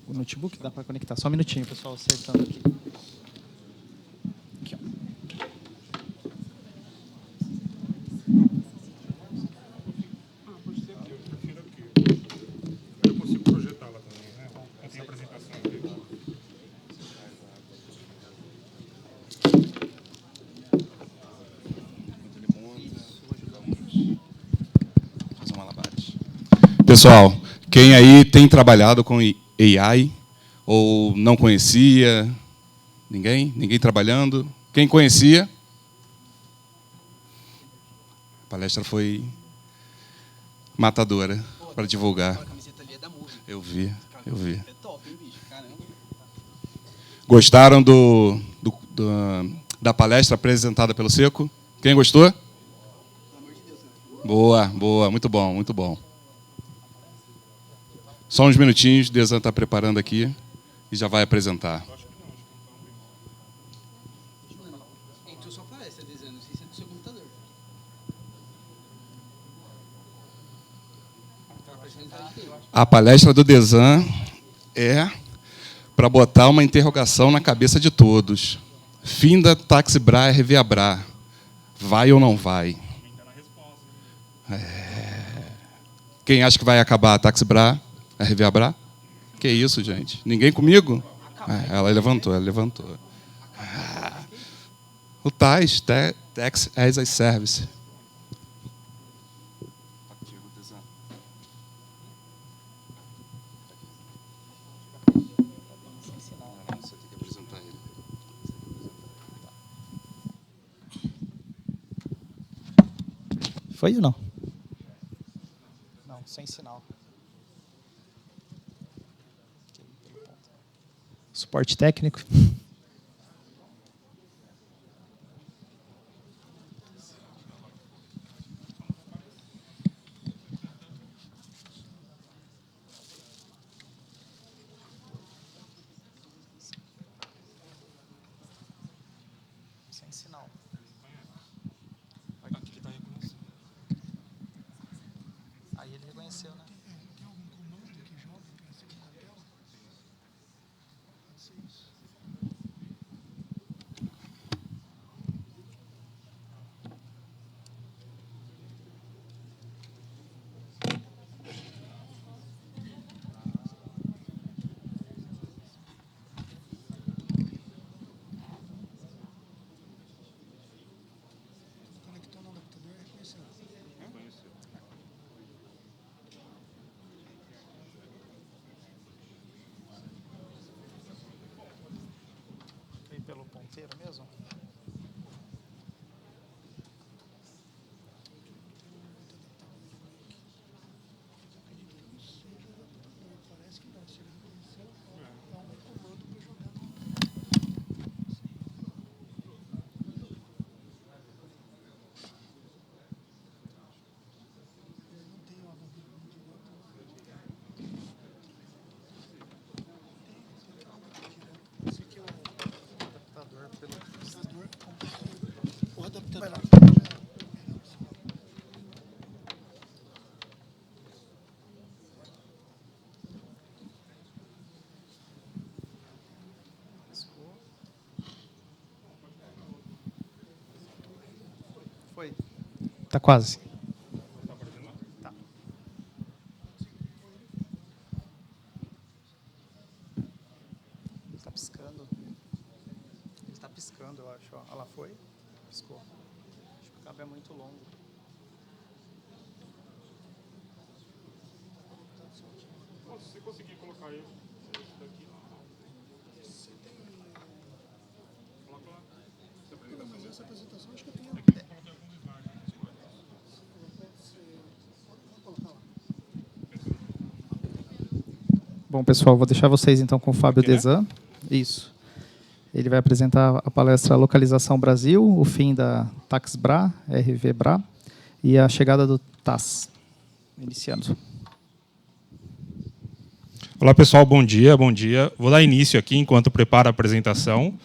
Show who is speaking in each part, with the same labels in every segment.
Speaker 1: o notebook? Dá para conectar. Só um minutinho, pessoal, acertando aqui. Aqui, ó.
Speaker 2: Pode ser aqui, eu prefiro aqui. Eu consigo projetá-la também, né? Eu tenho a apresentação aqui. Pessoal, quem aí tem trabalhado com AI ou não conhecia? Ninguém? Ninguém trabalhando? Quem conhecia? A palestra foi matadora para divulgar. Eu vi. Gostaram da palestra apresentada pelo Seco? Quem gostou? Boa, muito bom, muito bom. Só uns minutinhos, Desan está preparando aqui e já vai apresentar.
Speaker 3: Entrou sua palestra, Desan, não sei se é do seu computador.
Speaker 2: A palestra do Desan é para botar uma interrogação na cabeça de todos. Fim da Taxibra RVABRA. Vai ou não vai? Quem acha que vai acabar a Taxibra RVABRA? Que isso, gente? Ninguém comigo? Ela levantou. O TAS, Tax as a Service.
Speaker 1: Foi ou não? Não, sem sinal. Suporte técnico. Sem sinal. Aí ele reconheceu, né?
Speaker 4: Tem algum comando que joga para cima da tela? Pode ser isso. Conectou no adaptador e reconheceu.
Speaker 1: Foi pelo ponteiro mesmo?
Speaker 4: Parece que não. Se ele reconheceu, dá um comando para jogar no. Não tem uma direto. Esse aqui é o
Speaker 1: Adaptador pelo.
Speaker 4: adaptador. O adaptador.
Speaker 1: Piscou. Foi. Tá quase. Tá. Está piscando. Ele está piscando, eu acho. Ó. Ela foi. Piscou. Acho que o cabo é muito longo.
Speaker 2: Se conseguir colocar esse daqui. Coloca lá.
Speaker 4: Mas essa apresentação acho que eu tenho. Pode colocar lá.
Speaker 1: Bom, pessoal, vou deixar vocês então com o Fábio
Speaker 2: Aqui, né?
Speaker 1: Desan. Isso. Ele vai apresentar a palestra Localização Brasil, o fim da Taxibra, RVBRA, e a chegada do TAS. Iniciando.
Speaker 2: Olá, pessoal, bom dia, bom dia. Vou dar início aqui enquanto preparo a apresentação.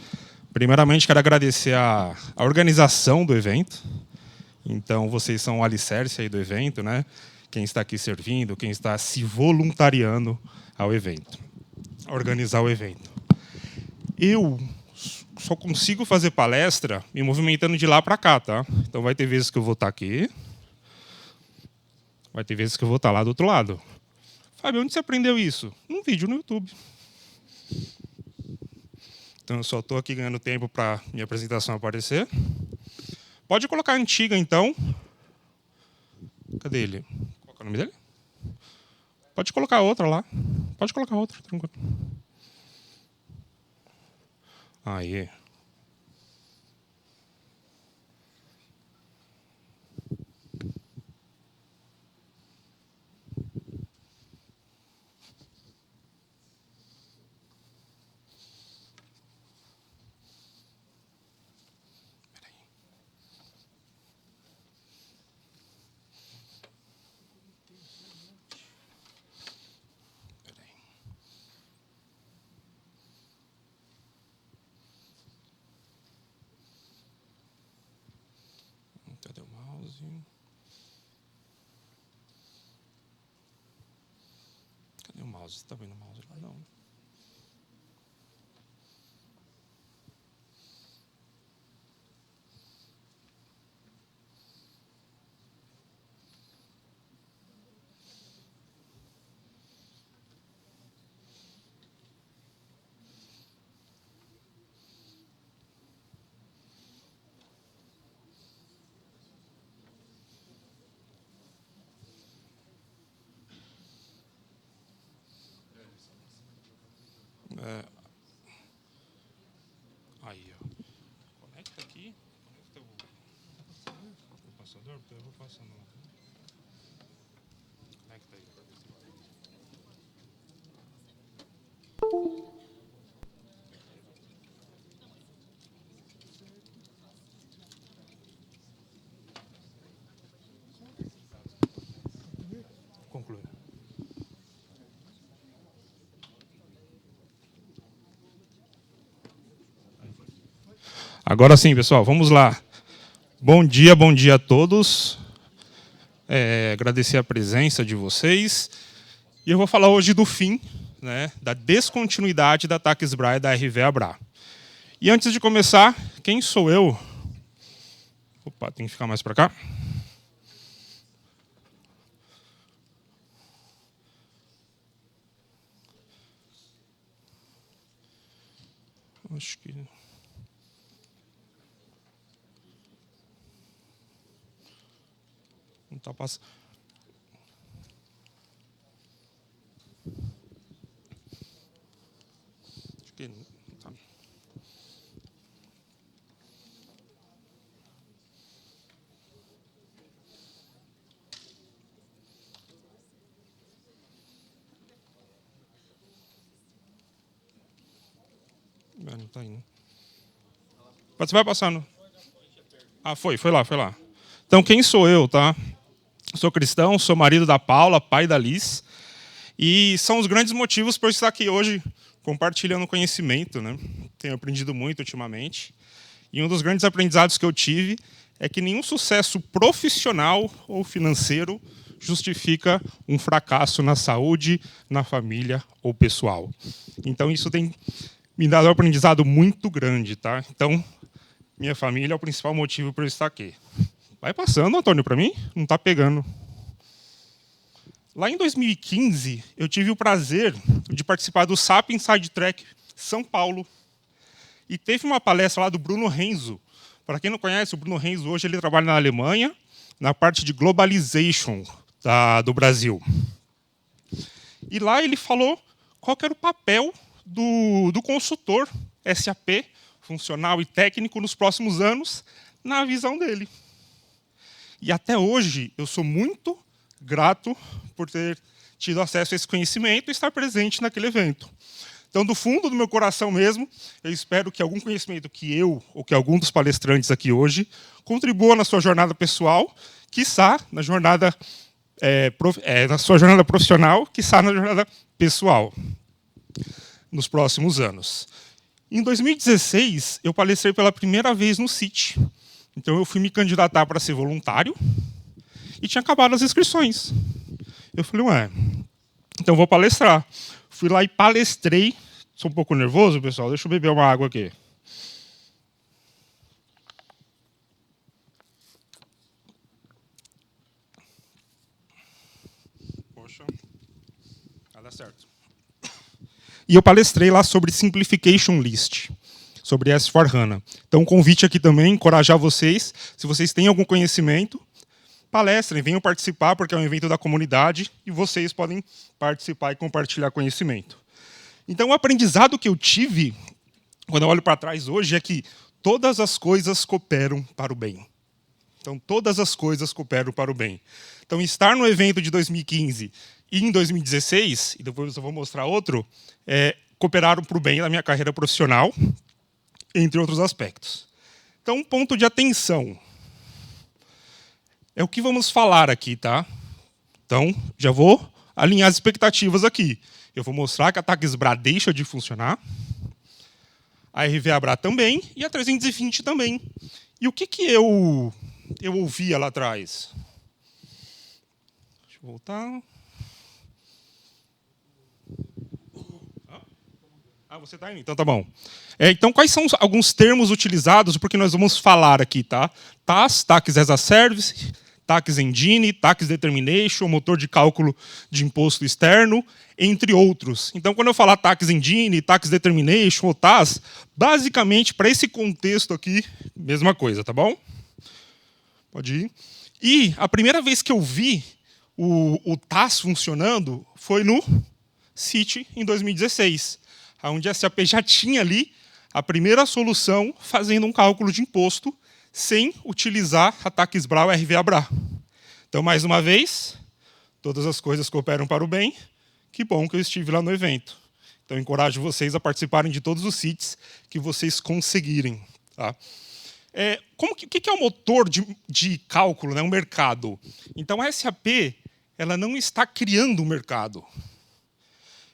Speaker 2: Primeiramente, quero agradecer a organização do evento. Então, vocês são o alicerce aí do evento, né? Quem está aqui servindo, quem está se voluntariando ao evento. A organizar o evento. Eu só consigo fazer palestra me movimentando de lá para cá, tá? Então vai ter vezes que eu vou estar aqui, vai ter vezes que eu vou estar lá do outro lado. Fábio, onde você aprendeu isso? Num vídeo no YouTube. Então eu só estou aqui ganhando tempo para minha apresentação aparecer. Pode colocar a antiga, então. Cadê ele? Qual é o nome dele? Pode colocar outra lá. Pode colocar outra, tranquilo. Aí. Cadê o mouse? Cadê o mouse? Você tá vendo o mouse lá? Não. Aí, ó. Conecta aqui. Conecta o passador, porque eu vou passando lá. Conecta aí. Conclui. Agora sim, pessoal, vamos lá. Bom dia a todos. Agradecer a presença de vocês. E eu vou falar hoje do fim, né, da descontinuidade da TACSBRA e da RV-ABRA. E antes de começar, quem sou eu? Opa, tem que ficar mais para cá. Acho que... não está passando. Acho que não tá. Não está indo. Você vai passando. Ah, foi lá. Então, quem sou eu, tá? Sou cristão, sou marido da Paula, pai da Liz. E são os grandes motivos por eu estar aqui hoje compartilhando conhecimento, né? Tenho aprendido muito ultimamente. E um dos grandes aprendizados que eu tive é que nenhum sucesso profissional ou financeiro justifica um fracasso na saúde, na família ou pessoal. Então, isso tem me dado um aprendizado muito grande, tá? Então, minha família é o principal motivo para eu estar aqui. Vai passando, Antônio, para mim? Não está pegando. Lá em 2015, eu tive o prazer de participar do SAP Inside Track São Paulo. E teve uma palestra lá do Bruno Renzo. Para quem não conhece, o Bruno Renzo hoje ele trabalha na Alemanha, na parte de globalization do Brasil. E lá ele falou qual que era o papel do consultor SAP, funcional e técnico, nos próximos anos, na visão dele. E até hoje eu sou muito grato por ter tido acesso a esse conhecimento e estar presente naquele evento. Então, do fundo do meu coração mesmo, eu espero que algum conhecimento que eu ou que algum dos palestrantes aqui hoje contribua na sua jornada pessoal, quiçá na jornada, na sua jornada profissional, quiçá na jornada pessoal, nos próximos anos. Em 2016, eu palestrei pela primeira vez no CIT. Então, eu fui me candidatar para ser voluntário e tinha acabado as inscrições. Eu falei, então vou palestrar. Fui lá e palestrei Sou um pouco nervoso, pessoal. Deixa eu beber uma água aqui. Poxa, vai dar certo. E eu palestrei lá sobre Simplification List, sobre S4HANA. Então, um convite aqui também, encorajar vocês, se vocês têm algum conhecimento, palestrem, venham participar, porque é um evento da comunidade e vocês podem participar e compartilhar conhecimento. Então, o aprendizado que eu tive, quando eu olho para trás hoje, é que todas as coisas cooperam para o bem. Então, todas as coisas cooperam para o bem. Então, estar no evento de 2015 e em 2016, e depois eu vou mostrar outro, cooperaram para o bem da minha carreira profissional, entre outros aspectos. Então, um ponto de atenção. É o que vamos falar aqui, tá? Então, já vou alinhar as expectativas aqui. Eu vou mostrar que a TaxBra deixa de funcionar, a RVA-BRA também, e a 320 também. E o que eu ouvia lá atrás? Deixa eu voltar. Você está indo? Então tá bom. Então, quais são alguns termos utilizados, porque nós vamos falar aqui, tá? TAS, Tax as a Service, Tax Engine, Tax Determination, motor de cálculo de imposto externo, entre outros. Então, quando eu falar Tax Engine, Tax Determination ou TAS, basicamente, para esse contexto aqui, mesma coisa, tá bom? Pode ir. E a primeira vez que eu vi o TAS funcionando foi no CIT, em 2016. Onde a SAP já tinha ali a primeira solução fazendo um cálculo de imposto sem utilizar a TaxBra ou a RVA-BRA. Então, mais uma vez, todas as coisas cooperam para o bem. Que bom que eu estive lá no evento. Então, encorajo vocês a participarem de todos os CITs que vocês conseguirem. Tá? O que é o motor de cálculo, né? Um mercado? Então, a SAP ela não está criando um mercado.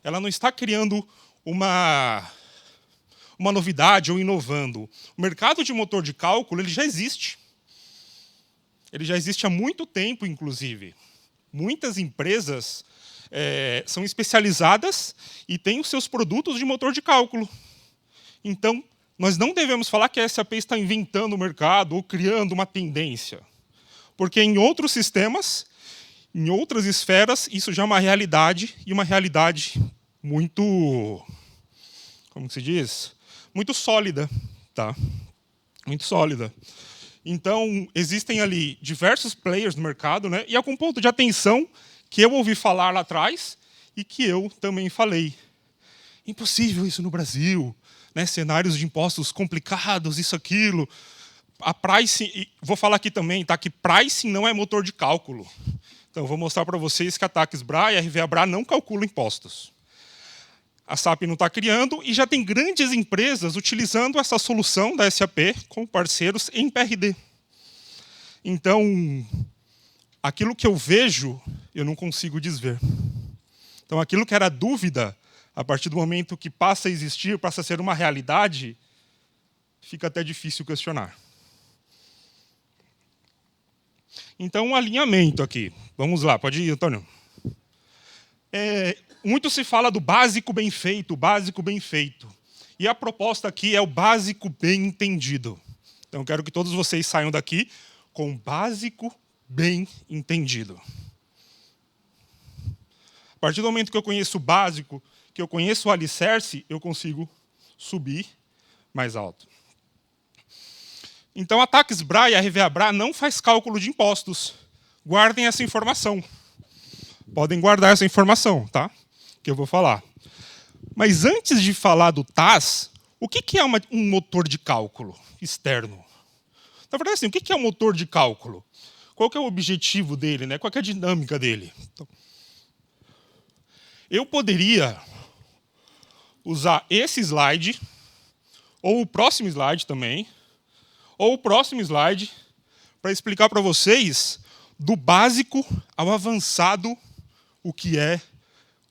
Speaker 2: Ela não está criando uma novidade ou inovando. O mercado de motor de cálculo ele já existe. Ele já existe há muito tempo, inclusive. Muitas empresas são especializadas e têm os seus produtos de motor de cálculo. Então, nós não devemos falar que a SAP está inventando o mercado ou criando uma tendência. Porque em outros sistemas, em outras esferas, isso já é uma realidade, e uma realidade muito, como se diz? Muito sólida, tá? Muito sólida. Então, existem ali diversos players no mercado, né? E algum ponto de atenção que eu ouvi falar lá atrás e que eu também falei. Impossível isso no Brasil, né? Cenários de impostos complicados, isso, aquilo. A pricing, vou falar aqui também, tá? Que pricing não é motor de cálculo. Então, vou mostrar para vocês que a TaxBra e a RVA-BRA não calculam impostos. A SAP não está criando e já tem grandes empresas utilizando essa solução da SAP com parceiros em PRD. Então, aquilo que eu vejo, eu não consigo desver. Então, aquilo que era dúvida, a partir do momento que passa a existir, passa a ser uma realidade, fica até difícil questionar. Então, um alinhamento aqui. Vamos lá, pode ir, Antônio. Muito se fala do básico bem feito, o básico bem feito. E a proposta aqui é o básico bem entendido. Então, eu quero que todos vocês saiam daqui com o básico bem entendido. A partir do momento que eu conheço o básico, que eu conheço o alicerce, eu consigo subir mais alto. Então, a TaxBra e a RVA-BRA não faz cálculo de impostos. Guardem essa informação. Podem guardar essa informação, tá? Que eu vou falar. Mas antes de falar do TAS, o que é um motor de cálculo externo? Na verdade, assim, o que é um motor de cálculo? Qual que é o objetivo dele, né? Qual que é a dinâmica dele? Então, eu poderia usar esse slide, ou o próximo slide também, ou o próximo slide, para explicar para vocês do básico ao avançado o que é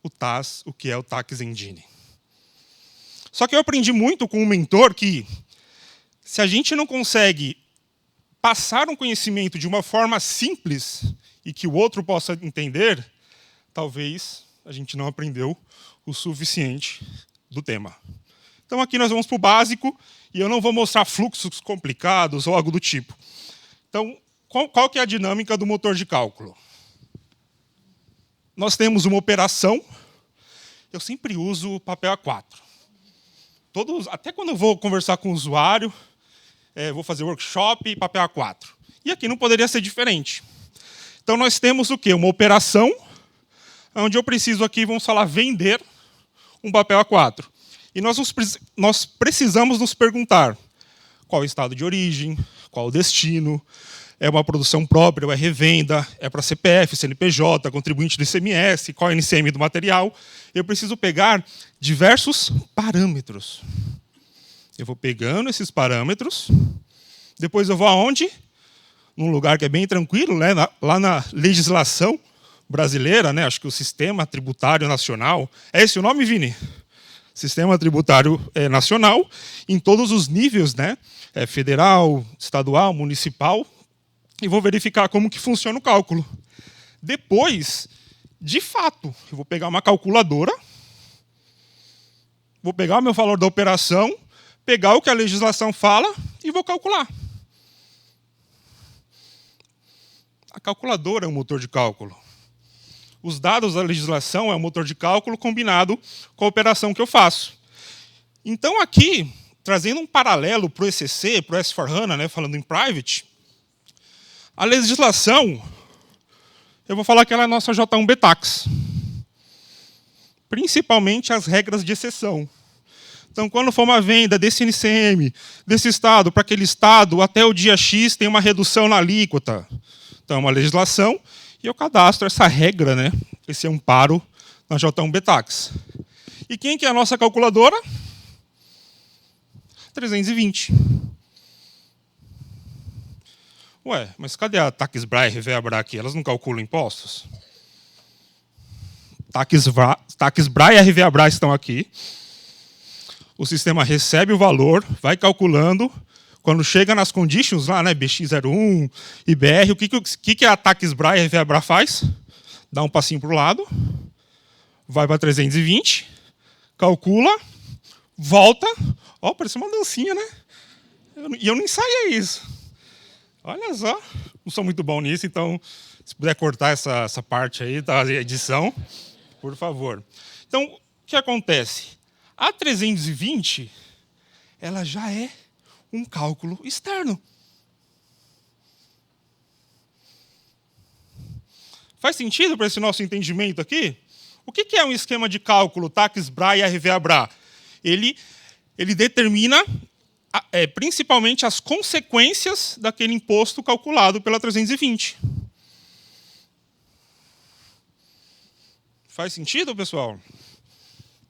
Speaker 2: o TAS, o que é o Tax Engine. Só que eu aprendi muito com um mentor que, se a gente não consegue passar um conhecimento de uma forma simples e que o outro possa entender, talvez a gente não aprendeu o suficiente do tema. Então aqui nós vamos para o básico e eu não vou mostrar fluxos complicados ou algo do tipo. Então, qual que é a dinâmica do motor de cálculo? Nós temos uma operação, eu sempre uso papel A4. Até quando eu vou conversar com o usuário, vou fazer workshop, papel A4. E aqui não poderia ser diferente. Então nós temos o quê? Uma operação, onde eu preciso aqui, vamos falar, vender um papel A4. E nós precisamos nos perguntar qual é o estado de origem, qual o destino, é uma produção própria, ou é revenda, é para CPF, CNPJ, contribuinte do ICMS, qual é o NCM do material. Eu preciso pegar diversos parâmetros. Eu vou pegando esses parâmetros, depois eu vou aonde? Num lugar que é bem tranquilo, né? Lá na legislação brasileira, né? Acho que o Sistema Tributário Nacional. É esse o nome, Vini? Sistema Tributário Nacional, em todos os níveis, né? Federal, estadual, municipal, e vou verificar como que funciona o cálculo. Depois, de fato, eu vou pegar uma calculadora, vou pegar o meu valor da operação, pegar o que a legislação fala e vou calcular. A calculadora é um motor de cálculo. Os dados da legislação é um motor de cálculo combinado com a operação que eu faço. Então, aqui, trazendo um paralelo para o ECC, para o S4HANA, né, falando em private, a legislação, eu vou falar que ela é a nossa J1B Tax. Principalmente as regras de exceção. Então, quando for uma venda desse NCM, desse estado para aquele estado, até o dia X tem uma redução na alíquota. Então, é uma legislação e eu cadastro essa regra, né, esse amparo na J1B Tax. E quem que é a nossa calculadora? 320. Ué, mas cadê a Tax Bra e RVA-Bra aqui? Elas não calculam impostos? Tax Bra e RVA-Bra estão aqui. O sistema recebe o valor, vai calculando. Quando chega nas conditions lá, né, BX01, IBR, o que a Tax Bra e RVA-Bra faz? Dá um passinho para o lado, vai para 320, calcula, volta. Ó, parece uma dancinha, né? E eu não ensaiei isso. Olha só, não sou muito bom nisso, então se puder cortar essa parte aí da edição, por favor. Então, o que acontece? A 320, ela já é um cálculo externo. Faz sentido para esse nosso entendimento aqui? O que é um esquema de cálculo Tax Bra e RVA-Bra? Ele determina principalmente as consequências daquele imposto calculado pela 320. Faz sentido, pessoal?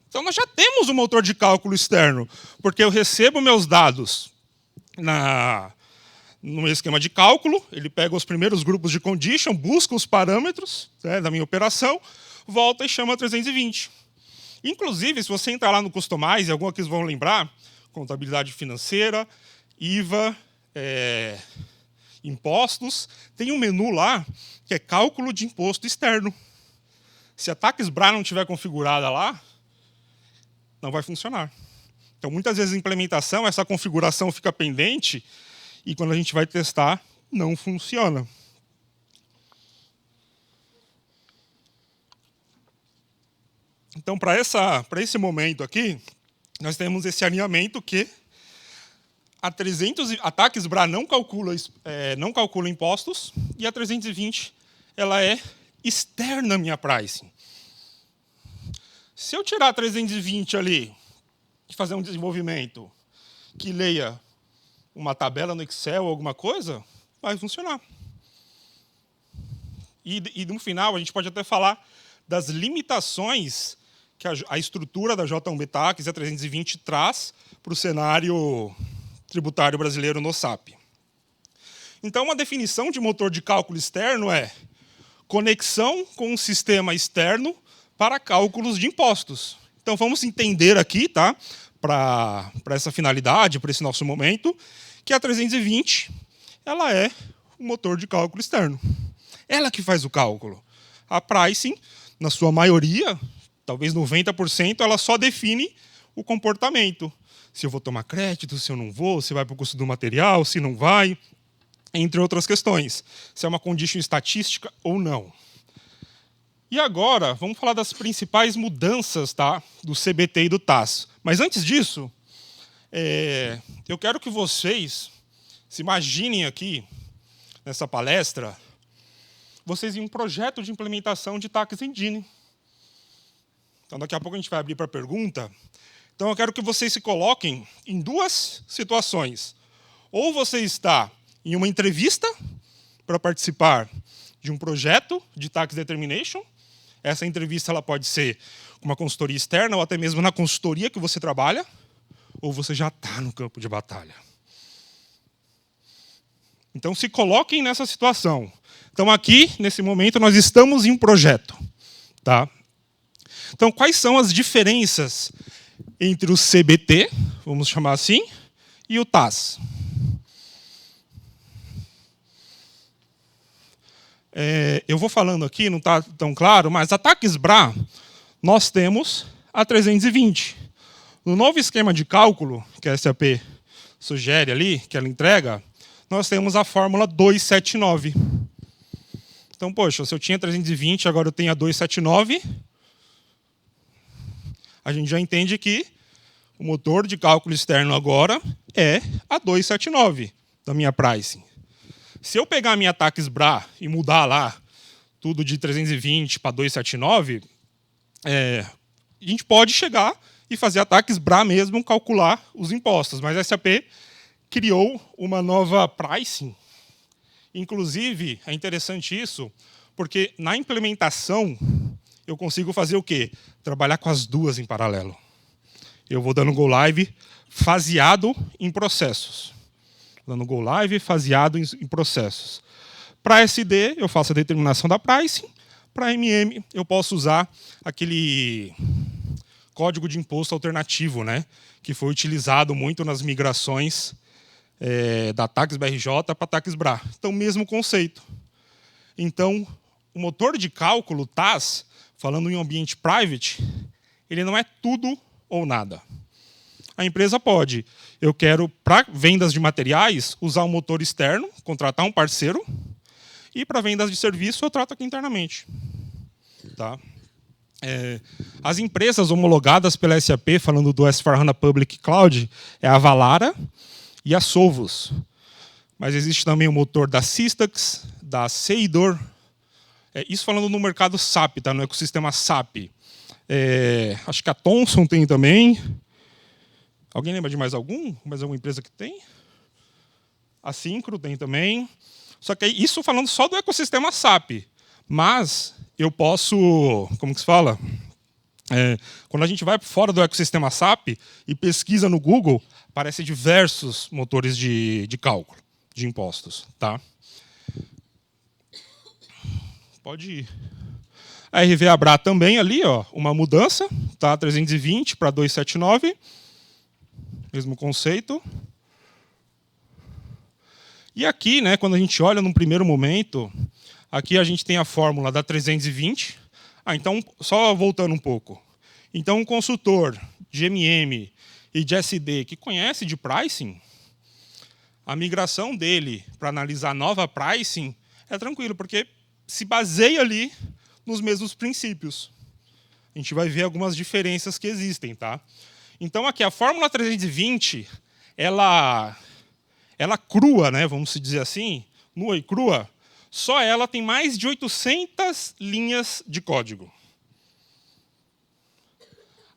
Speaker 2: Então, nós já temos um motor de cálculo externo, porque eu recebo meus dados no esquema de cálculo, ele pega os primeiros grupos de condition, busca os parâmetros, né, da minha operação, volta e chama 320. Inclusive, se você entrar lá no Customize, alguns aqui vão lembrar, contabilidade financeira, IVA, impostos, tem um menu lá que é cálculo de imposto externo. Se a Tax Bra não estiver configurada lá, não vai funcionar. Então, muitas vezes, a implementação, essa configuração fica pendente e, quando a gente vai testar, não funciona. Então, para esse momento aqui, nós temos esse alinhamento que a Tax Bra não calcula impostos e a 320 ela é externa à minha pricing. Se eu tirar a 320 ali e fazer um desenvolvimento que leia uma tabela no Excel ou alguma coisa, vai funcionar. E no final, a gente pode até falar das limitações que a estrutura da J1B Tax e a 320 traz para o cenário tributário brasileiro no SAP. Então, uma definição de motor de cálculo externo é conexão com um sistema externo para cálculos de impostos. Então, vamos entender aqui, tá, para essa finalidade, para esse nosso momento, que a 320 ela é um motor de cálculo externo. Ela que faz o cálculo. A pricing, na sua maioria, talvez 90%, ela só define o comportamento. Se eu vou tomar crédito, se eu não vou, se vai para o custo do material, se não vai, entre outras questões. Se é uma condition estatística ou não. E agora, vamos falar das principais mudanças, tá, do CBT e do TAS. Mas antes disso, eu quero que vocês se imaginem aqui, nessa palestra, vocês em um projeto de implementação de Tax Engine. Então, daqui a pouco a gente vai abrir para pergunta. Então, eu quero que vocês se coloquem em duas situações. Ou você está em uma entrevista para participar de um projeto de Tax Determination. Essa entrevista ela pode ser com uma consultoria externa ou até mesmo na consultoria que você trabalha, ou você já está no campo de batalha. Então, se coloquem nessa situação. Então, aqui, nesse momento, nós estamos em um projeto. Tá? Então, quais são as diferenças entre o CBT, vamos chamar assim, e o TAS? Eu vou falando aqui, não está tão claro, mas a Tax Bra, nós temos a 320. No novo esquema de cálculo, que a SAP sugere ali, que ela entrega, nós temos a fórmula 279. Então, poxa, se eu tinha 320, agora eu tenho a 279, a gente já entende que o motor de cálculo externo agora é a 279 da minha pricing. Se eu pegar a minha Tax Bra e mudar lá tudo de 320 para 279, a gente pode chegar e fazer a Tax Bra mesmo calcular os impostos. Mas a SAP criou uma nova pricing. Inclusive, é interessante isso, porque na implementação eu consigo fazer o quê? Trabalhar com as duas em paralelo. Eu vou dando go live faseado em processos. Dando go live faseado em processos. Para SD, eu faço a determinação da pricing. Para MM, eu posso usar aquele código de imposto alternativo, né, que foi utilizado muito nas migrações da Tax BRJ para Tax Bra. Então, mesmo conceito. Então, o motor de cálculo, TAS, falando em um ambiente private, ele não é tudo ou nada. A empresa pode, eu quero, para vendas de materiais, usar um motor externo, contratar um parceiro, e para vendas de serviço, eu trato aqui internamente. Tá? As empresas homologadas pela SAP, falando do S/4HANA Public Cloud, é a Valara e a Sovos. Mas existe também o motor da Systax, da Seidor. Isso falando no mercado SAP, tá? No ecossistema SAP. Acho que a Thomson tem também. Alguém lembra de mais algum? Mais alguma empresa que tem? A Syncro tem também. Só que isso falando só do ecossistema SAP. Mas eu posso, como que se fala? Quando a gente vai fora do ecossistema SAP e pesquisa no Google, aparecem diversos motores de cálculo de impostos. Tá? Pode ir. A RV Abra também ali, ó, uma mudança, tá? 320 para 279. Mesmo conceito. E aqui, né, quando a gente olha num primeiro momento, aqui a gente tem a fórmula da 320. Então, só voltando um pouco. Então, um consultor de MM e de SD que conhece de pricing, a migração dele para analisar nova pricing é tranquilo, porque se baseia ali nos mesmos princípios. A gente vai ver algumas diferenças que existem. Tá? Então, aqui, a fórmula 320, ela crua, né, vamos dizer assim, nua e crua, só ela tem mais de 800 linhas de código.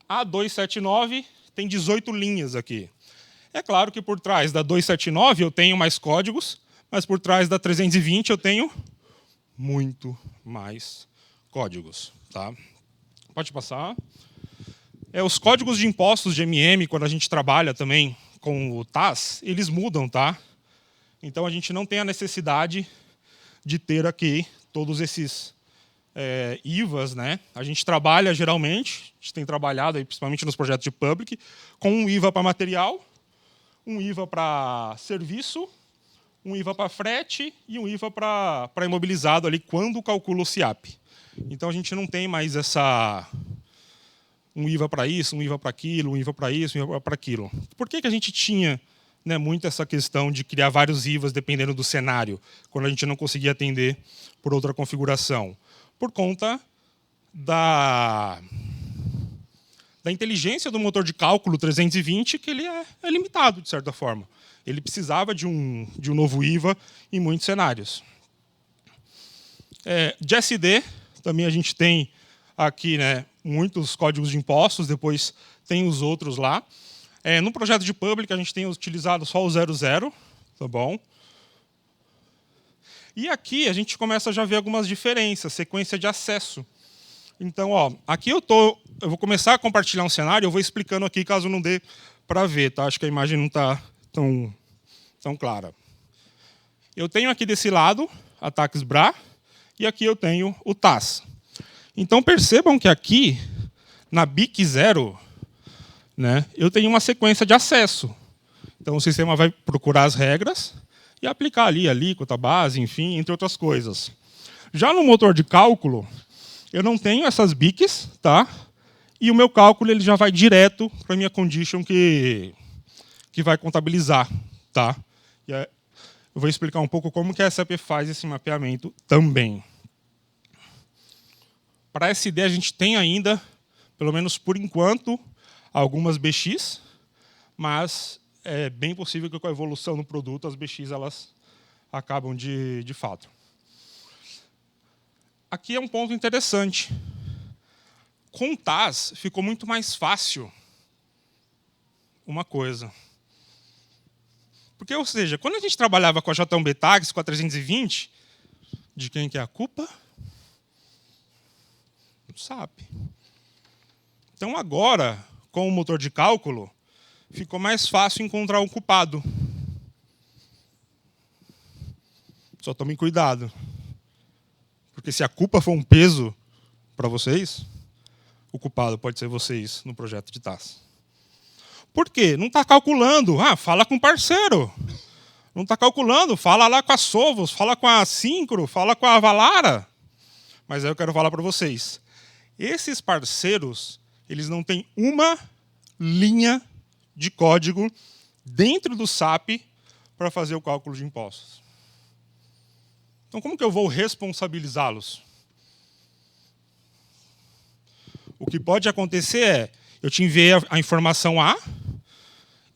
Speaker 2: A 279 tem 18 linhas aqui. É claro que por trás da 279 eu tenho mais códigos, mas por trás da 320 eu tenho muito mais códigos. Tá? Pode passar. Os códigos de impostos de MM, quando a gente trabalha também com o TAS, eles mudam. Tá? Então, a gente não tem a necessidade de ter aqui todos esses IVAs. Né? A gente trabalha, geralmente, a gente tem trabalhado, aí, principalmente nos projetos de public, com um IVA para material, um IVA para serviço, um IVA para frete e um IVA para imobilizado ali quando calcula o CIAP. Então, a gente não tem mais um IVA para isso, um IVA para aquilo, um IVA para isso, um IVA para aquilo. Por que a gente tinha, né, muito essa questão de criar vários IVAs dependendo do cenário, quando a gente não conseguia atender por outra configuração? Por conta da inteligência do motor de cálculo 320, que ele é limitado, de certa forma. Ele precisava de um novo IVA em muitos cenários. De SD, também a gente tem aqui, né, muitos códigos de impostos, depois tem os outros lá. No projeto de public, a gente tem utilizado só o 00, tá bom? E aqui a gente começa a já ver algumas diferenças, sequência de acesso. Então, aqui eu vou começar a compartilhar um cenário, eu vou explicando aqui, caso não dê para ver, tá? Acho que a imagem não está tão clara. Eu tenho aqui desse lado a Tax Bra, e aqui eu tenho o TAS. Então, percebam que aqui, na BIC 0, né, eu tenho uma sequência de acesso. Então, o sistema vai procurar as regras e aplicar ali a alíquota, base, enfim, entre outras coisas. Já no motor de cálculo, eu não tenho essas BICs, tá? E o meu cálculo ele já vai direto para a minha condition que vai contabilizar. Tá? Eu vou explicar um pouco como que a SAP faz esse mapeamento também. Para SD, a gente tem ainda, pelo menos por enquanto, algumas BX, mas é bem possível que com a evolução do produto, as BX elas acabam de fato. Aqui é um ponto interessante. Com o TAS, ficou muito mais fácil uma coisa. Porque, ou seja, quando a gente trabalhava com a JB Tags, com a 320, de quem que é a culpa? Do SAP. Então, agora, com o motor de cálculo, ficou mais fácil encontrar um culpado. Só tomem cuidado. Porque se a culpa for um peso para vocês, o culpado pode ser vocês no projeto de TAS. Por quê? Não está calculando. Fala com o parceiro. Não está calculando. Fala lá com a Sovos, fala com a Syncro, fala com a Valara. Mas aí eu quero falar para vocês. Esses parceiros, eles não têm uma linha de código dentro do SAP para fazer o cálculo de impostos. Então, como que eu vou responsabilizá-los? O que pode acontecer é, eu te enviei a informação A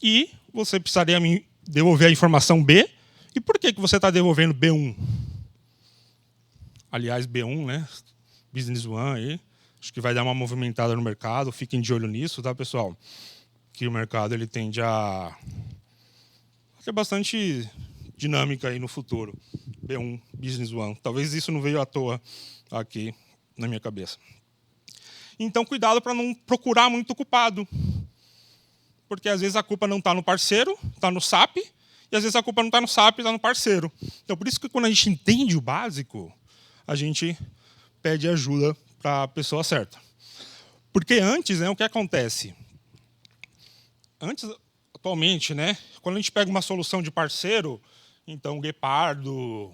Speaker 2: e você precisaria me devolver a informação B. E por que você está devolvendo B1? Aliás, B1, né? Business One aí. Acho que vai dar uma movimentada no mercado. Fiquem de olho nisso, tá, pessoal? Que o mercado ele tende a ter bastante dinâmica aí no futuro. B1, Business One. Talvez isso não veio à toa aqui na minha cabeça. Então, cuidado para não procurar muito culpado. Porque, às vezes, a culpa não está no parceiro, está no SAP, e, às vezes, a culpa não está no SAP, está no parceiro. Então, por isso que, quando a gente entende o básico, a gente pede ajuda para a pessoa certa. Porque antes, né, o que acontece? Antes, atualmente, né, quando a gente pega uma solução de parceiro, então, Guepardo,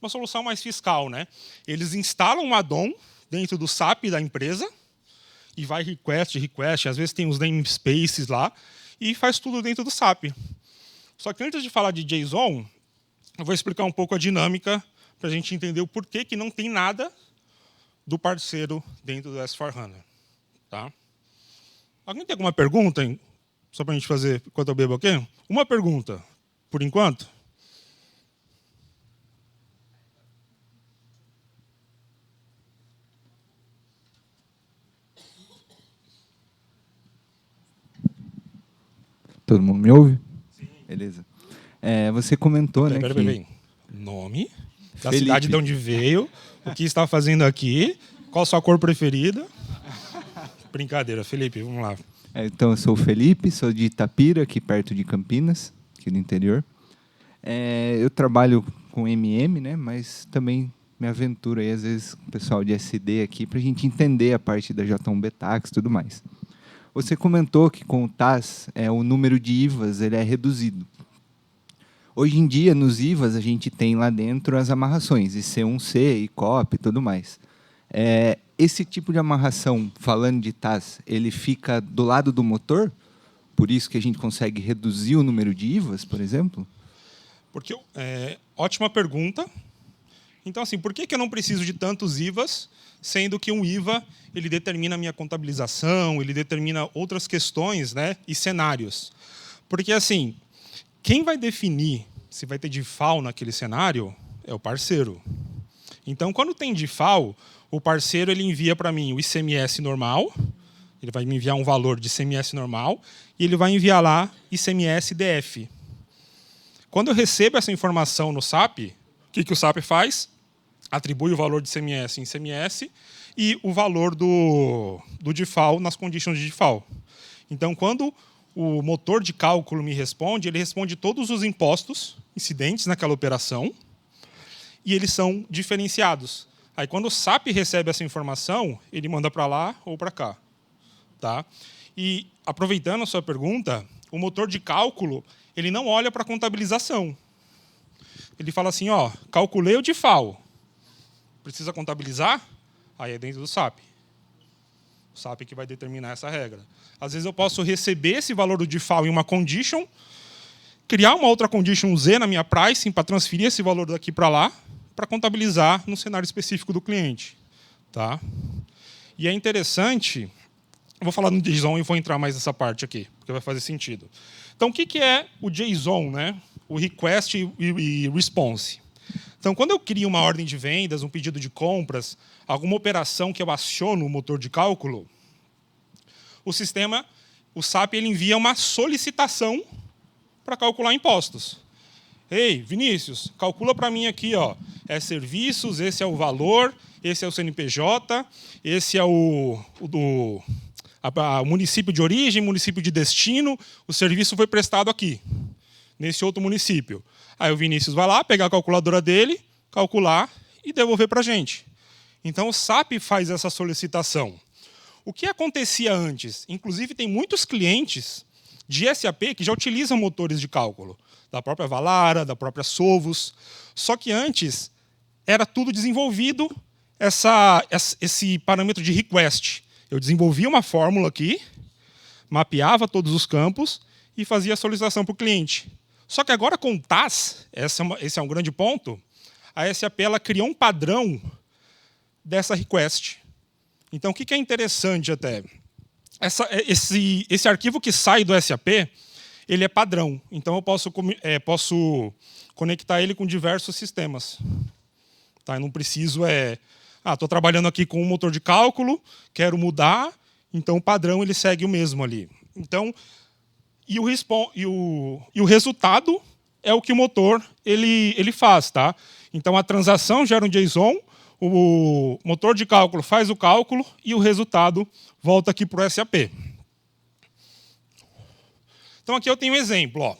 Speaker 2: uma solução mais fiscal, né, eles instalam um add-on dentro do SAP da empresa, e vai request, às vezes tem os namespaces lá, e faz tudo dentro do SAP. Só que antes de falar de JSON, eu vou explicar um pouco a dinâmica para a gente entender o porquê que não tem nada do parceiro dentro do S/4HANA. Tá? Alguém tem alguma pergunta? Só para a gente fazer enquanto eu bebo aqui? Uma pergunta, por enquanto?
Speaker 5: Todo mundo me ouve? Sim. Beleza. Você comentou, né,
Speaker 2: Peraí. Nome, da
Speaker 5: Felipe.
Speaker 2: cidade de onde veio, o que está fazendo aqui, qual a sua cor preferida. Brincadeira, Felipe, vamos lá.
Speaker 5: Então, eu sou o Felipe, sou de Itapira, aqui perto de Campinas, aqui no interior. Eu trabalho com MM, né, mas também me aventuro aí, às vezes, com o pessoal de SD aqui, para a gente entender a parte da J1B Tax e tudo mais. Você comentou que com o TAS, o número de IVAs ele é reduzido. Hoje em dia, nos IVAs, a gente tem lá dentro as amarrações, IC1C, ICOP e tudo mais. esse tipo de amarração, falando de TAS, ele fica do lado do motor? Por isso que a gente consegue reduzir o número de IVAs, por exemplo?
Speaker 2: Porque, ótima pergunta. Então, assim, por que eu não preciso de tantos IVAs, sendo que um IVA ele determina a minha contabilização, ele determina outras questões, né, e cenários? Porque, assim, quem vai definir se vai ter DIFAL naquele cenário é o parceiro. Então, quando tem DIFAL, o parceiro ele envia para mim o ICMS normal, ele vai me enviar um valor de ICMS normal, e ele vai enviar lá ICMS DF. Quando eu recebo essa informação no SAP, o que o SAP faz? Atribui o valor de ICMS em ICMS e o valor do DIFAL nas conditions de DIFAL. Então, quando o motor de cálculo me responde, ele responde todos os impostos incidentes naquela operação e eles são diferenciados. Aí, quando o SAP recebe essa informação, ele manda para lá ou para cá. Tá? E, aproveitando a sua pergunta, o motor de cálculo ele não olha para a contabilização. Ele fala assim, ó, calculei o DIFAL. Precisa contabilizar? Aí é dentro do SAP. O SAP que vai determinar essa regra. Às vezes eu posso receber esse valor do DIFAL em uma condition, criar uma outra condition Z na minha pricing para transferir esse valor daqui para lá, para contabilizar no cenário específico do cliente. Tá? E é interessante, eu vou falar no JSON e vou entrar mais nessa parte aqui, porque vai fazer sentido. Então, o que é o JSON, né? O request e response? Então, quando eu crio uma ordem de vendas, um pedido de compras, alguma operação que eu aciono o motor de cálculo, o sistema, o SAP, ele envia uma solicitação para calcular impostos. Ei, Vinícius, calcula para mim aqui, ó, serviços, esse é o valor, esse é o CNPJ, esse é o município de origem, município de destino, o serviço foi prestado aqui, nesse outro município. Aí o Vinícius vai lá, pegar a calculadora dele, calcular e devolver para a gente. Então, o SAP faz essa solicitação. O que acontecia antes? Inclusive, tem muitos clientes de SAP que já utilizam motores de cálculo, da própria Valara, da própria Sovos. Só que antes era tudo desenvolvido, esse parâmetro de request. Eu desenvolvia uma fórmula aqui, mapeava todos os campos e fazia a solicitação para o cliente. Só que agora com o TAS, esse é um grande ponto, a SAP ela criou um padrão dessa request. Então, o que é interessante até? Esse arquivo que sai do SAP, ele é padrão. Então, eu posso conectar ele com diversos sistemas. Tá? Eu não preciso... estou trabalhando aqui com um motor de cálculo, quero mudar, então o padrão ele segue o mesmo ali. Então, e o resultado é o que o motor ele faz. Tá? Então, a transação gera um JSON, o motor de cálculo faz o cálculo e o resultado volta aqui para o SAP. Então, aqui eu tenho um exemplo. Ó.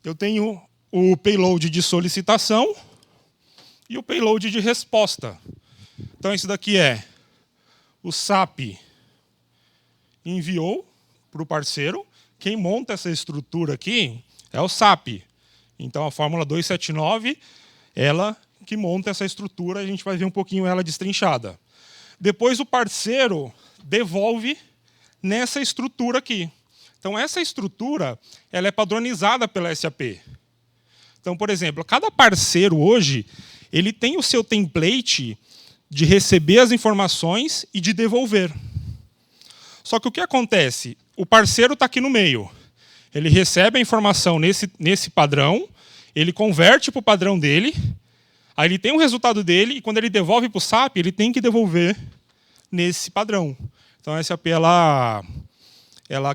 Speaker 2: Eu tenho o payload de solicitação e o payload de resposta. Então, isso daqui é o SAP enviou para o parceiro. Quem monta essa estrutura aqui é o SAP. Então, a fórmula 279, ela que monta essa estrutura, a gente vai ver um pouquinho ela destrinchada. Depois, o parceiro devolve nessa estrutura aqui. Então, essa estrutura ela é padronizada pela SAP. Então, por exemplo, cada parceiro hoje ele tem o seu template de receber as informações e de devolver. Só que o que acontece? O parceiro está aqui no meio. Ele recebe a informação nesse padrão, ele converte para o padrão dele, aí ele tem o resultado dele, e quando ele devolve para o SAP, ele tem que devolver nesse padrão. Então, a SAP ela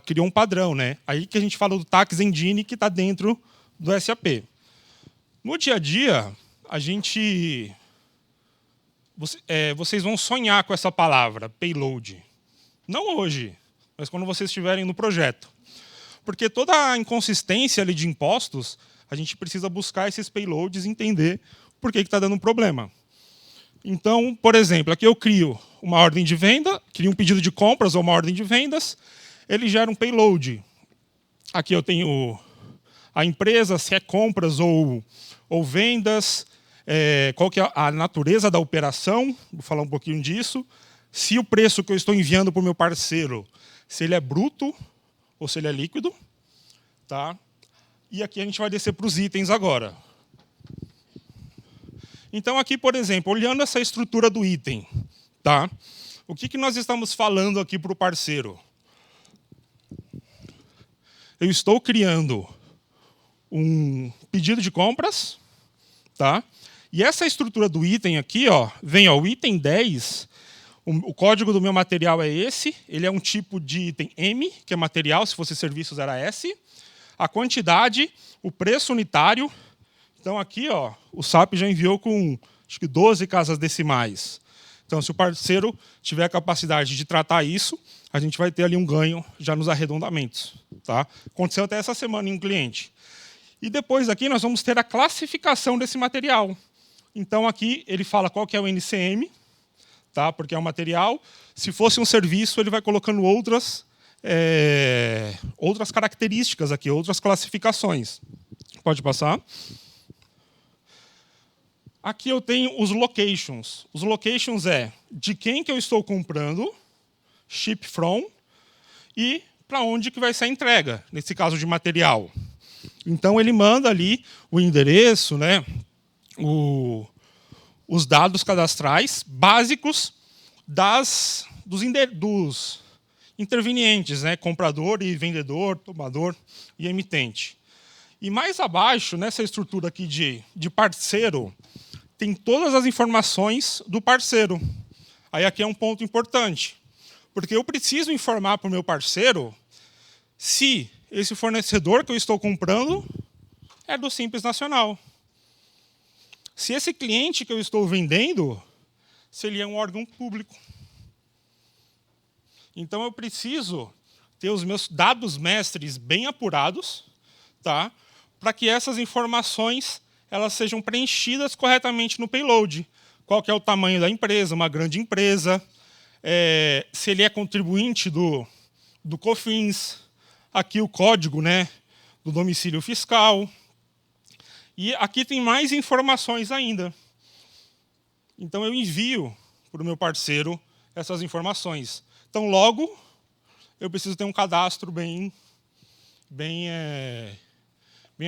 Speaker 2: criou um padrão. Né? Aí que a gente fala do Tax Engine, que está dentro do SAP. No dia a dia, vocês vão sonhar com essa palavra, payload. Não hoje, mas quando vocês estiverem no projeto. Porque toda a inconsistência ali de impostos, a gente precisa buscar esses payloads e entender por que está dando um problema. Então, por exemplo, aqui eu crio uma ordem de venda, crio um pedido de compras ou uma ordem de vendas, ele gera um payload. Aqui eu tenho a empresa, se é compras ou vendas, qual que é a natureza da operação, vou falar um pouquinho disso. Se o preço que eu estou enviando para o meu parceiro, se ele é bruto ou se ele é líquido. Tá? E aqui a gente vai descer para os itens agora. Então, aqui, por exemplo, olhando essa estrutura do item, tá? O que nós estamos falando aqui para o parceiro? Eu estou criando um pedido de compras, tá? E essa estrutura do item aqui, ó, vem ó, o item 10, o código do meu material é esse, ele é um tipo de item M, que é material, se fosse serviços era S, a quantidade, o preço unitário. Então, aqui, ó, o SAP já enviou com acho que 12 casas decimais. Então, se o parceiro tiver a capacidade de tratar isso, a gente vai ter ali um ganho já nos arredondamentos. Tá? Aconteceu até essa semana em um cliente. E depois aqui nós vamos ter a classificação desse material. Então, aqui ele fala qual que é o NCM, tá? Porque é um material. Se fosse um serviço, ele vai colocando outras características aqui, outras classificações. Pode passar. Aqui eu tenho os locations. Os locations é de quem que eu estou comprando, ship from, e para onde que vai ser a entrega, nesse caso de material. Então, ele manda ali o endereço, né, os dados cadastrais básicos dos intervenientes, né, comprador e vendedor, tomador e emitente. E mais abaixo, nessa estrutura aqui de parceiro, tem todas as informações do parceiro. Aí aqui é um ponto importante, porque eu preciso informar para o meu parceiro se esse fornecedor que eu estou comprando é do Simples Nacional. Se esse cliente que eu estou vendendo, se ele é um órgão público. Então, eu preciso ter os meus dados mestres bem apurados, tá? Para que essas informações elas sejam preenchidas corretamente no payload. Qual que é o tamanho da empresa, uma grande empresa, se ele é contribuinte do COFINS, aqui o código, né, do domicílio fiscal. E aqui tem mais informações ainda. Então, eu envio para o meu parceiro essas informações. Então, logo, eu preciso ter um cadastro bem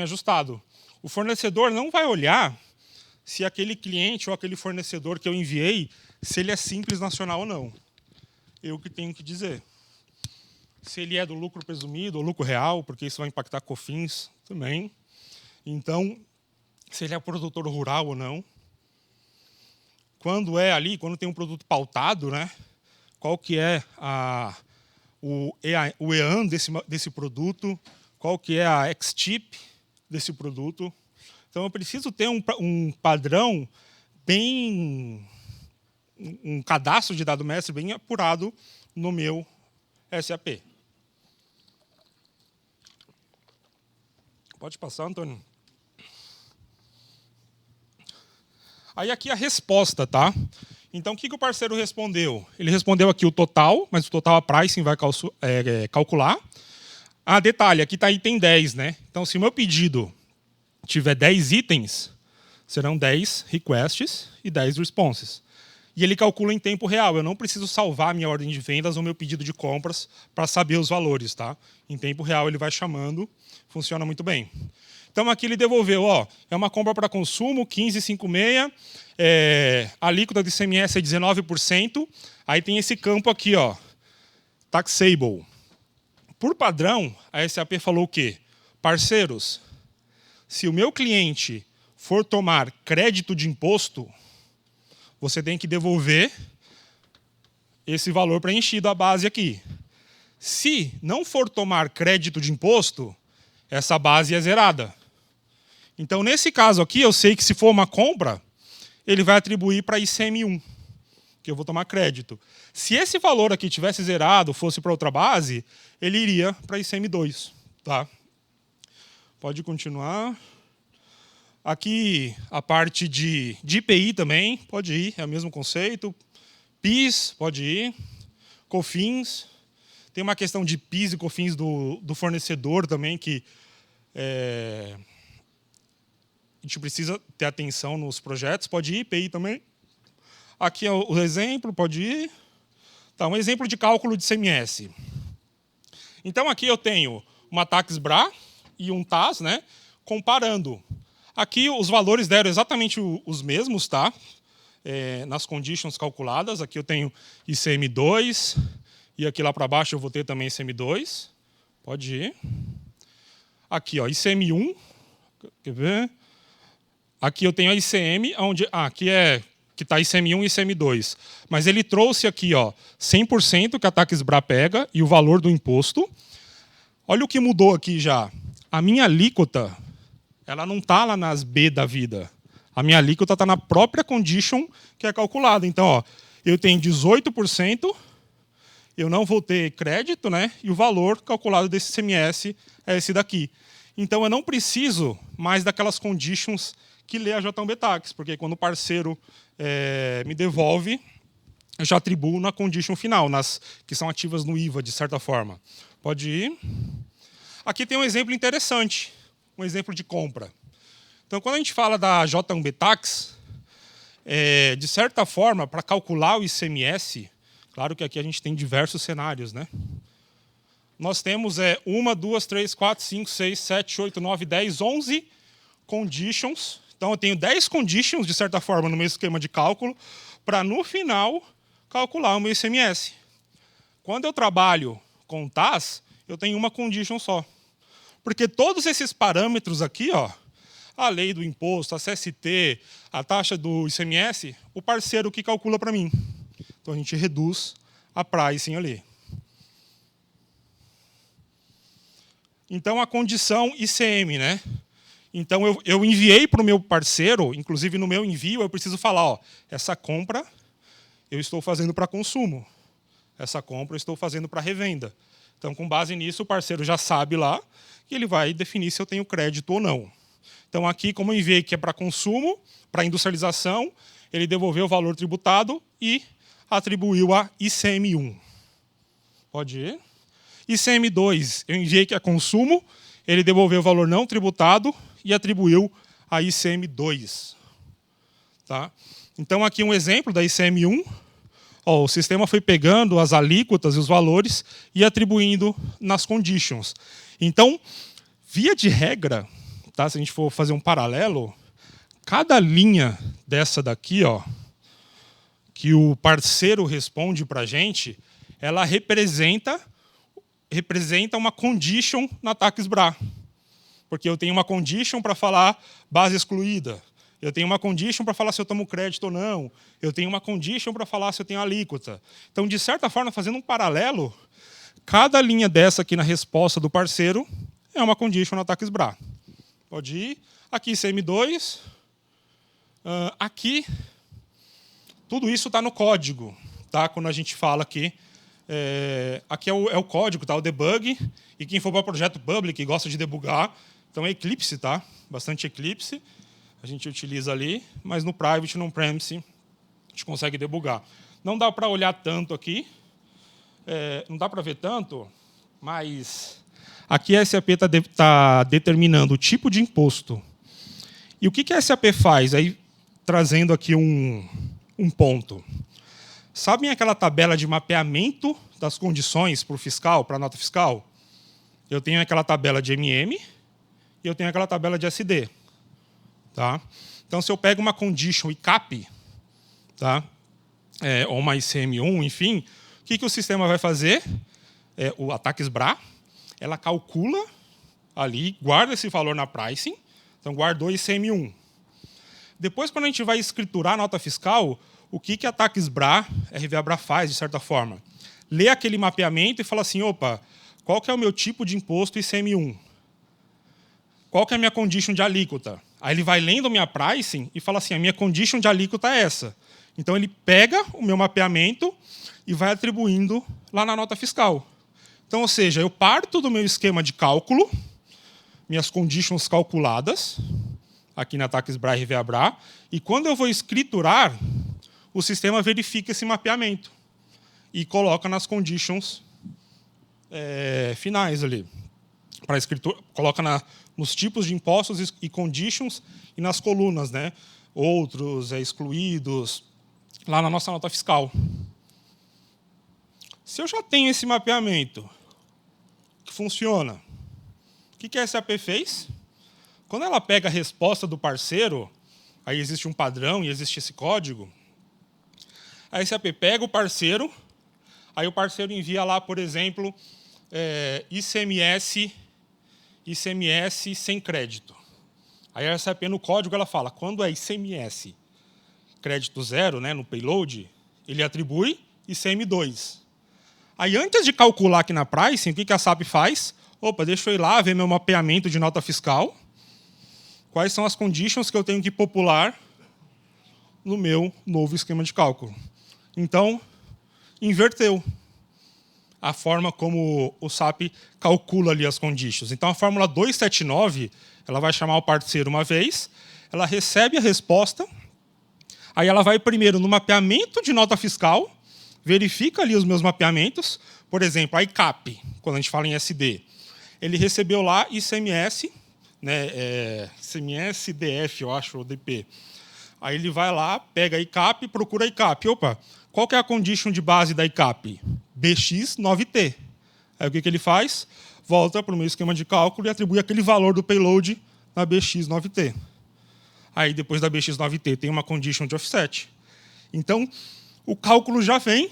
Speaker 2: ajustado. O fornecedor não vai olhar se aquele cliente ou aquele fornecedor que eu enviei, se ele é Simples Nacional ou não. Eu que tenho que dizer. Se ele é do lucro presumido ou lucro real, porque isso vai impactar COFINS também. Então, se ele é produtor rural ou não. Quando tem um produto pautado, né? Qual que é o EAN desse produto, qual que é a X-Tip desse produto. Então, eu preciso ter um padrão um cadastro de dado mestre bem apurado no meu SAP. Pode passar, Antônio. Aí aqui a resposta, tá? Então, o que o parceiro respondeu? Ele respondeu aqui o total, mas o total a pricing vai calcular. Ah, detalhe, aqui está item 10, né? Então, se o meu pedido tiver 10 itens, serão 10 requests e 10 responses. E ele calcula em tempo real. Eu não preciso salvar a minha ordem de vendas ou meu pedido de compras para saber os valores, tá? Em tempo real ele vai chamando, funciona muito bem. Então aqui ele devolveu, ó, é uma compra para consumo, 15,56, a alíquota de ICMS é 19%, aí tem esse campo aqui, ó, taxable. Por padrão, a SAP falou o quê? Parceiros, se o meu cliente for tomar crédito de imposto, você tem que devolver esse valor preenchido, a base aqui. Se não for tomar crédito de imposto, essa base é zerada. Então, nesse caso aqui, eu sei que se for uma compra, ele vai atribuir para ICM1, que eu vou tomar crédito. Se esse valor aqui tivesse zerado, fosse para outra base, ele iria para ICM2. Tá? Pode continuar. Aqui, a parte de IPI também, pode ir, é o mesmo conceito. PIS, pode ir. COFINS. Tem uma questão de PIS e COFINS do fornecedor também, que a gente precisa ter atenção nos projetos. Pode ir, IPI também. Aqui é o exemplo, pode ir. Tá, um exemplo de cálculo de CMS. Então, aqui eu tenho uma TACS BRA e um TAS, né, comparando. Aqui os valores deram exatamente os mesmos, tá? Nas conditions calculadas. Aqui eu tenho ICM2, e aqui lá para baixo eu vou ter também ICM2. Pode ir. Aqui, ó, ICM1. Quer ver? Aqui eu tenho a ICM, onde aqui que está ICM1 e ICM2. Mas ele trouxe aqui, ó, 100% que a TACS BRA pega e o valor do imposto. Olha o que mudou aqui já. A minha alíquota, ela não está lá nas B da vida. A minha alíquota está na própria condition que é calculada. Então, ó, eu tenho 18%, eu não vou ter crédito, né? E o valor calculado desse ICMS é esse daqui. Então, eu não preciso mais daquelas conditions que lê a J1B Tax, porque quando o parceiro me devolve, eu já atribuo na condition final, nas que são ativas no IVA, de certa forma. Pode ir. Aqui tem um exemplo interessante, um exemplo de compra. Então, quando a gente fala da J1B Tax, de certa forma, para calcular o ICMS, claro que aqui a gente tem diversos cenários, né? Nós temos 1, 2, 3, 4, 5, 6, 7, 8, 9, 10, 11 conditions. Então, eu tenho 10 conditions, de certa forma, no meu esquema de cálculo, para, no final, calcular o meu ICMS. Quando eu trabalho com TAS, eu tenho uma condition só. Porque todos esses parâmetros aqui, ó, a lei do imposto, a CST, a taxa do ICMS, o parceiro que calcula para mim. Então, a gente reduz a pricing ali. Então, a condição ICM, né? Então, eu enviei para o meu parceiro, inclusive no meu envio, eu preciso falar, ó, essa compra eu estou fazendo para consumo. Essa compra eu estou fazendo para revenda. Então, com base nisso, o parceiro já sabe lá que ele vai definir se eu tenho crédito ou não. Então, aqui, como eu enviei que é para consumo, para industrialização, ele devolveu o valor tributado e atribuiu a ICM1. Pode ir. ICM2, eu enviei que é consumo, ele devolveu o valor não tributado e atribuiu a ICM2. Tá? Então, aqui um exemplo da ICM1. Ó, o sistema foi pegando as alíquotas e os valores e atribuindo nas conditions. Então, via de regra, tá? Se a gente for fazer um paralelo, cada linha dessa daqui, ó, que o parceiro responde para a gente, ela representa uma condition na TACS BRA. Porque eu tenho uma condition para falar base excluída. Eu tenho uma condition para falar se eu tomo crédito ou não. Eu tenho uma condition para falar se eu tenho alíquota. Então, de certa forma, fazendo um paralelo, cada linha dessa aqui na resposta do parceiro é uma condition na TACS BRA. Pode ir. Aqui, ICM2. Aqui, tudo isso está no código. Tá? Quando a gente fala aqui, aqui é o código, tá? O debug. E quem for para o projeto public e gosta de debugar, então é Eclipse, tá? Bastante Eclipse. A gente utiliza ali, mas no private, no on-premise, a gente consegue debugar. Não dá para olhar tanto aqui, não dá para ver tanto, mas aqui a SAP está determinando o tipo de imposto. E o que a SAP faz? Aí, trazendo aqui um ponto. Sabem aquela tabela de mapeamento das condições para o fiscal, para a nota fiscal? Eu tenho aquela tabela de MM e eu tenho aquela tabela de SD. Tá? Então, se eu pego uma condition e CAP, tá? Ou uma ICM1, enfim, o que o sistema vai fazer? A TACS BRA, ela calcula ali, guarda esse valor na pricing, então guardou ICM1. Depois, quando a gente vai escriturar a nota fiscal, o que a TACS BRA, RVA BRA faz, de certa forma? Lê aquele mapeamento e fala assim, opa, qual que é o meu tipo de imposto ICM1? Qual que é a minha condition de alíquota? Aí ele vai lendo a minha pricing e fala assim, a minha condition de alíquota é essa. Então ele pega o meu mapeamento e vai atribuindo lá na nota fiscal. Então, ou seja, eu parto do meu esquema de cálculo, minhas conditions calculadas, aqui na TACS BRA e RVA BRA, e quando eu vou escriturar, o sistema verifica esse mapeamento e coloca nas conditions finais ali. para escritura, coloca nos tipos de impostos e conditions e nas colunas, né? Outros, excluídos, lá na nossa nota fiscal. Se eu já tenho esse mapeamento que funciona, o que a SAP fez? Quando ela pega a resposta do parceiro, aí existe um padrão e existe esse código, a SAP pega o parceiro, aí o parceiro envia lá, por exemplo, ICMS sem crédito. Aí a SAP no código ela fala, quando é ICMS crédito 0, né, no payload, ele atribui ICM2. Aí antes de calcular aqui na pricing, o que a SAP faz? Opa, deixa eu ir lá ver meu mapeamento de nota fiscal. Quais são as conditions que eu tenho que popular no meu novo esquema de cálculo. Então, inverteu a forma como o SAP calcula ali as conditions. Então, a fórmula 279, ela vai chamar o parceiro uma vez, ela recebe a resposta, aí ela vai primeiro no mapeamento de nota fiscal, verifica ali os meus mapeamentos, por exemplo, a ICAP, quando a gente fala em SD, ele recebeu lá ICMS, né, ICMS, DF, eu acho, ou DP. Aí ele vai lá, pega a ICAP, procura a ICAP. Opa, qual que é a condition de base da ICAP? BX9T. Aí o que ele faz? Volta para o meu esquema de cálculo e atribui aquele valor do payload na BX9T. Aí depois da BX9T tem uma condition de offset. Então, o cálculo já vem,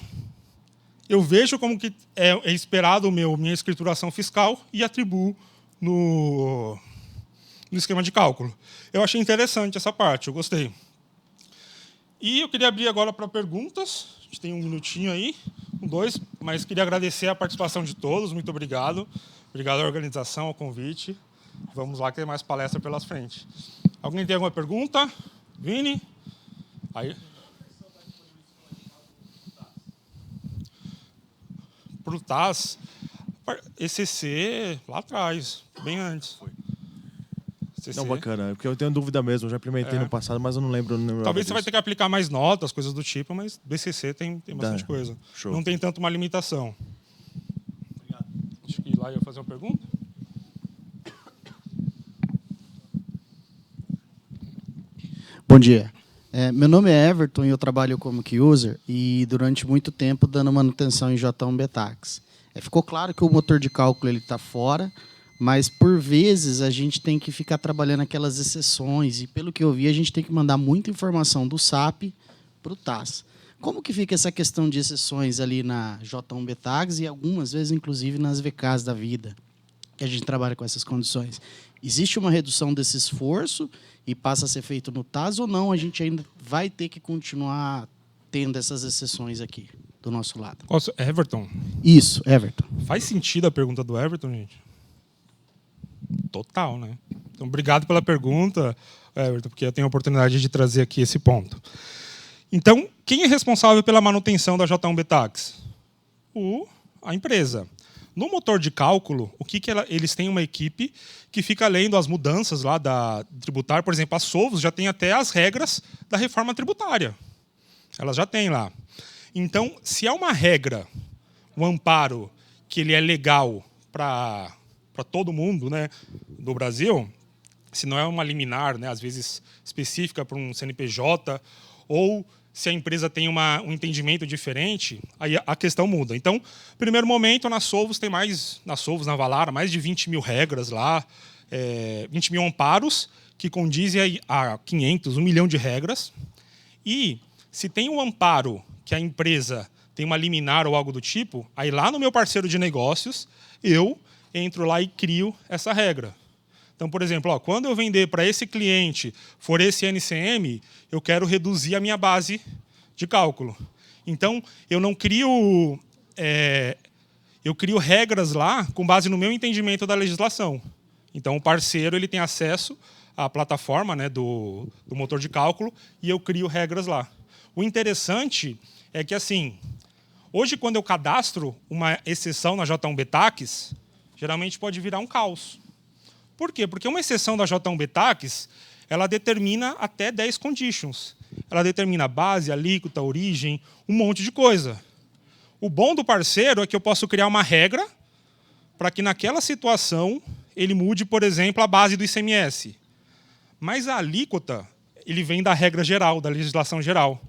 Speaker 2: eu vejo como que é esperado minha escrituração fiscal e atribuo no esquema de cálculo. Eu achei interessante essa parte, eu gostei. E eu queria abrir agora para perguntas. A gente tem um minutinho aí, 2, mas queria agradecer a participação de todos, muito obrigado. Obrigado à organização, ao convite. Vamos lá que tem mais palestra pelas frente. Alguém tem alguma pergunta? Vini? Aí. Para o TAS, ECC lá atrás, bem antes. ECC.
Speaker 6: Não, bacana, porque eu tenho dúvida mesmo, eu já implementei no passado, mas eu não lembro.
Speaker 2: Talvez você vai ter que aplicar mais notas, coisas do tipo, mas BCC tem bastante coisa.
Speaker 6: Show.
Speaker 2: Não tem tanto uma limitação. Obrigado. Acho que lá ia fazer uma pergunta.
Speaker 7: Bom dia. Meu nome é Everton e eu trabalho como key user e durante muito tempo dando manutenção em J1BTax. Ficou claro que o motor de cálculo está fora, mas por vezes a gente tem que ficar trabalhando aquelas exceções e pelo que eu vi a gente tem que mandar muita informação do SAP para o TAS. Como que fica essa questão de exceções ali na J1BTax e algumas vezes inclusive nas VKs da vida, que a gente trabalha com essas condições? Existe uma redução desse esforço e passa a ser feito no TAS ou não? A gente ainda vai ter que continuar tendo essas exceções aqui do nosso lado.
Speaker 2: Everton?
Speaker 7: Isso, Everton.
Speaker 2: Faz sentido a pergunta do Everton, gente? Total, né? Então, obrigado pela pergunta, Everton, porque eu tenho a oportunidade de trazer aqui esse ponto. Então, quem é responsável pela manutenção da J1BTax? A empresa. No motor de cálculo, eles têm uma equipe que fica lendo as mudanças lá da tributária. Por exemplo, a Sovos já tem até as regras da reforma tributária. Elas já têm lá. Então, se é uma regra, um amparo, que ele é legal para todo mundo, né, do Brasil, se não é uma liminar, né, às vezes específica para um CNPJ, ou se a empresa tem um entendimento diferente, aí a questão muda. Então, primeiro momento, na Sovos, na Valara, mais de 20 mil regras lá, 20 mil amparos, que condizem a 500, 1 milhão de regras. E se tem um amparo que a empresa tem uma liminar ou algo do tipo, aí lá no meu parceiro de negócios, eu entro lá e crio essa regra. Então, por exemplo, quando eu vender para esse cliente for esse NCM, eu quero reduzir a minha base de cálculo. Então, eu não crio... eu crio regras lá com base no meu entendimento da legislação. Então, o parceiro ele tem acesso à plataforma, né, do motor de cálculo e eu crio regras lá. O interessante é que, assim, hoje, quando eu cadastro uma exceção na J1BTax, geralmente pode virar um caos. Por quê? Porque uma exceção da J1BTax, ela determina até 10 conditions. Ela determina a base, a alíquota, a origem, um monte de coisa. O bom do parceiro é que eu posso criar uma regra para que naquela situação ele mude, por exemplo, a base do ICMS. Mas a alíquota, ele vem da regra geral, da legislação geral.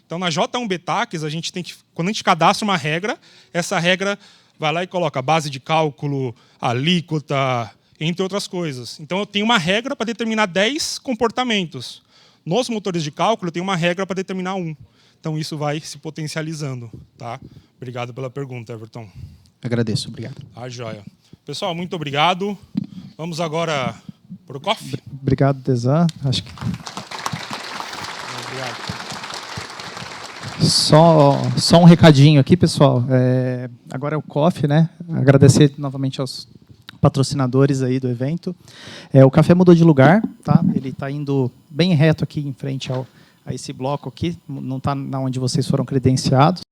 Speaker 2: Então, na J1B Tax, a gente tem que, quando a gente cadastra uma regra, essa regra vai lá e coloca base de cálculo, alíquota, entre outras coisas. Então, eu tenho uma regra para determinar 10 comportamentos. Nos motores de cálculo, eu tenho uma regra para determinar 1. Então, isso vai se potencializando. Tá? Obrigado pela pergunta, Everton.
Speaker 7: Agradeço, obrigado.
Speaker 2: Ah, joia. Pessoal, muito obrigado. Vamos agora para o COF.
Speaker 1: Obrigado, Desan. Acho que
Speaker 2: Obrigado.
Speaker 1: só um recadinho aqui, pessoal. Agora é o COF, né? Agradecer novamente aos patrocinadores aí do evento. O café mudou de lugar, tá? Ele está indo bem reto aqui em frente a esse bloco aqui, não está onde vocês foram credenciados.